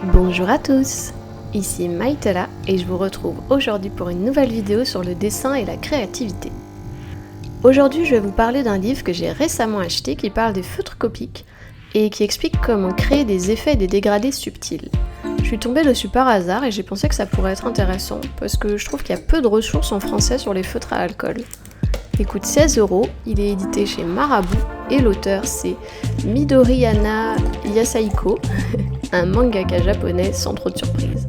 Bonjour à tous, ici Maïtela et je vous retrouve aujourd'hui pour une nouvelle vidéo sur le dessin et la créativité. Aujourd'hui je vais vous parler d'un livre que j'ai récemment acheté qui parle des feutres copiques et qui explique comment créer des effets et des dégradés subtils. Je suis tombée dessus par hasard et j'ai pensé que ça pourrait être intéressant parce que je trouve qu'il y a peu de ressources en français sur les feutres à alcool. Il coûte 16€, il est édité chez Marabout et l'auteur c'est Midoriyana Yasuhiko, un mangaka japonais sans trop de surprise.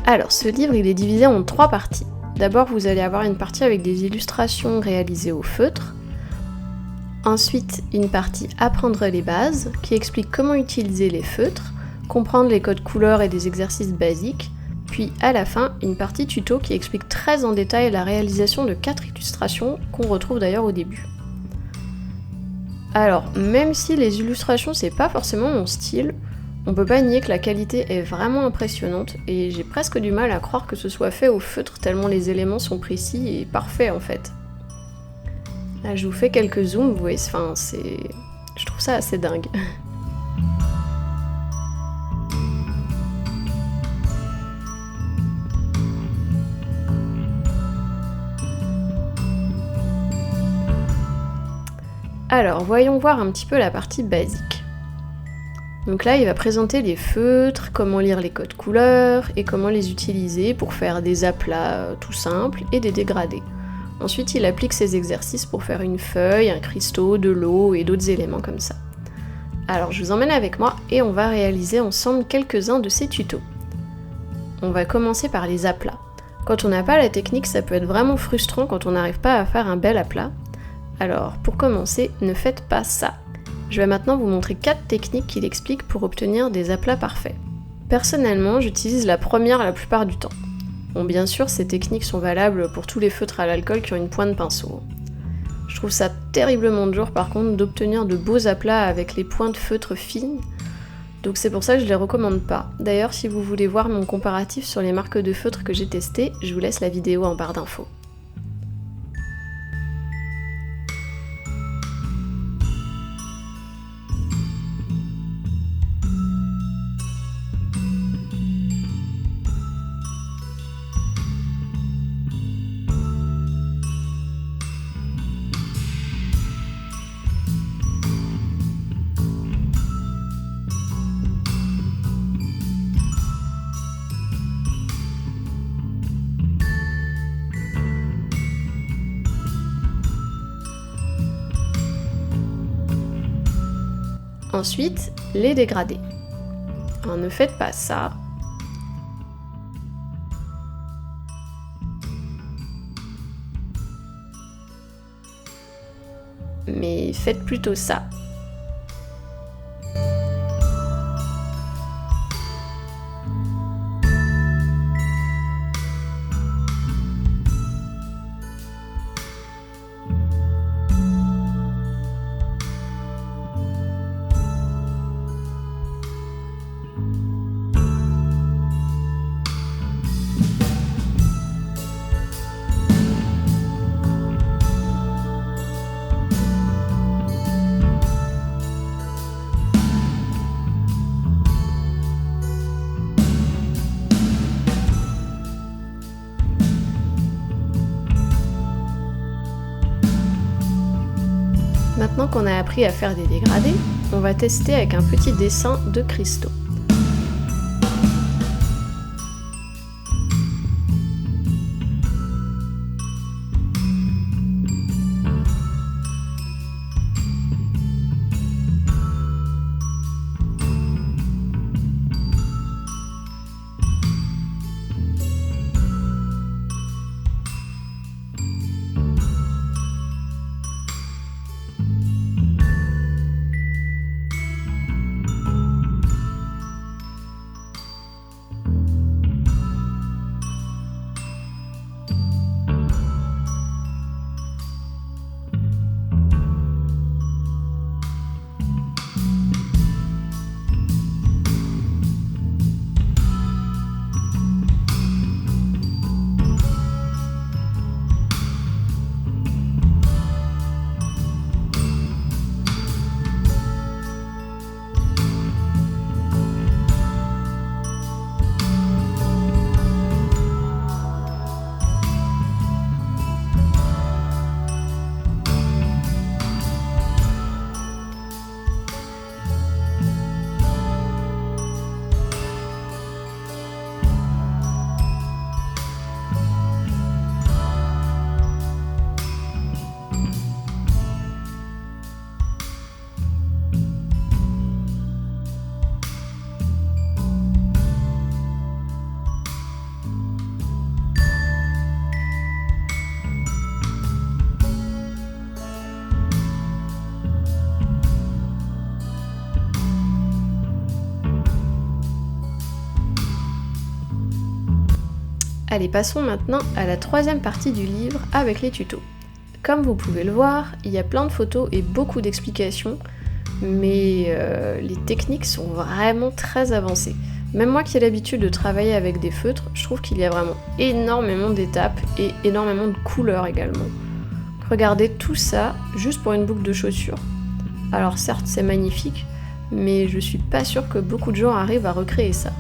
Alors ce livre il est divisé en 3 parties. D'abord vous allez avoir une partie avec des illustrations réalisées au feutre. Ensuite, une partie apprendre les bases, qui explique comment utiliser les feutres, comprendre les codes couleurs et des exercices basiques, puis à la fin, une partie tuto qui explique très en détail la réalisation de 4 illustrations qu'on retrouve d'ailleurs au début. Alors, même si les illustrations c'est pas forcément mon style, on peut pas nier que la qualité est vraiment impressionnante et j'ai presque du mal à croire que ce soit fait au feutre tellement les éléments sont précis et parfaits en fait. Là, je vous fais quelques zooms, vous voyez, je trouve ça assez dingue. Alors, voyons voir un petit peu la partie basique. Donc là, il va présenter les feutres, comment lire les codes couleurs et comment les utiliser pour faire des aplats tout simples et des dégradés. Ensuite, il applique ses exercices pour faire une feuille, un cristaux, de l'eau et d'autres éléments comme ça. Alors, je vous emmène avec moi et on va réaliser ensemble quelques-uns de ces tutos. On va commencer par les aplats. Quand on n'a pas la technique, ça peut être vraiment frustrant quand on n'arrive pas à faire un bel aplat. Alors, pour commencer, ne faites pas ça. Je vais maintenant vous montrer 4 techniques qu'il explique pour obtenir des aplats parfaits. Personnellement, j'utilise la première la plupart du temps. Bon, bien sûr, ces techniques sont valables pour tous les feutres à l'alcool qui ont une pointe pinceau. Je trouve ça terriblement dur par contre d'obtenir de beaux aplats avec les pointes feutres fines, donc c'est pour ça que je les recommande pas. D'ailleurs, si vous voulez voir mon comparatif sur les marques de feutres que j'ai testées, je vous laisse la vidéo en barre d'infos. Ensuite, les dégradés. Alors ne faites pas ça. Mais faites plutôt ça. Maintenant qu'on a appris à faire des dégradés, on va tester avec un petit dessin de cristaux. Allez, passons maintenant à la troisième partie du livre avec les tutos. Comme vous pouvez le voir, il y a plein de photos et beaucoup d'explications, mais les techniques sont vraiment très avancées. Même moi qui ai l'habitude de travailler avec des feutres, je trouve qu'il y a vraiment énormément d'étapes et énormément de couleurs également. Regardez tout ça juste pour une boucle de chaussure. Alors certes c'est magnifique, mais je suis pas sûre que beaucoup de gens arrivent à recréer ça.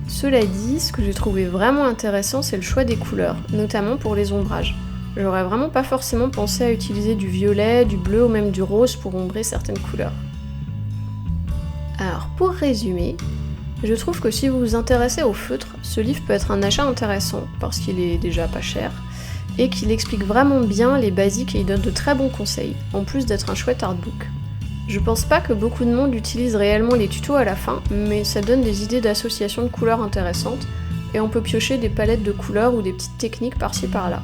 Cela dit, ce que j'ai trouvé vraiment intéressant, c'est le choix des couleurs, notamment pour les ombrages. J'aurais vraiment pas forcément pensé à utiliser du violet, du bleu ou même du rose pour ombrer certaines couleurs. Alors pour résumer, je trouve que si vous vous intéressez au feutre, ce livre peut être un achat intéressant parce qu'il est déjà pas cher et qu'il explique vraiment bien les basiques et il donne de très bons conseils, en plus d'être un chouette artbook. Je pense pas que beaucoup de monde utilise réellement les tutos à la fin, mais ça donne des idées d'association de couleurs intéressantes et on peut piocher des palettes de couleurs ou des petites techniques par-ci par-là.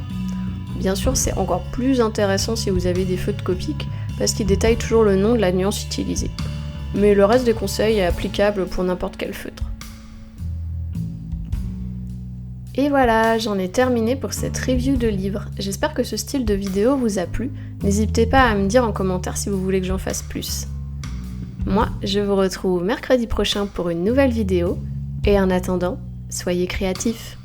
Bien sûr, c'est encore plus intéressant si vous avez des feutres copiques parce qu'ils détaillent toujours le nom de la nuance utilisée. Mais le reste des conseils est applicable pour n'importe quel feutre. Et voilà, j'en ai terminé pour cette review de livre. J'espère que ce style de vidéo vous a plu. N'hésitez pas à me dire en commentaire si vous voulez que j'en fasse plus. Moi, je vous retrouve mercredi prochain pour une nouvelle vidéo. Et en attendant, soyez créatifs.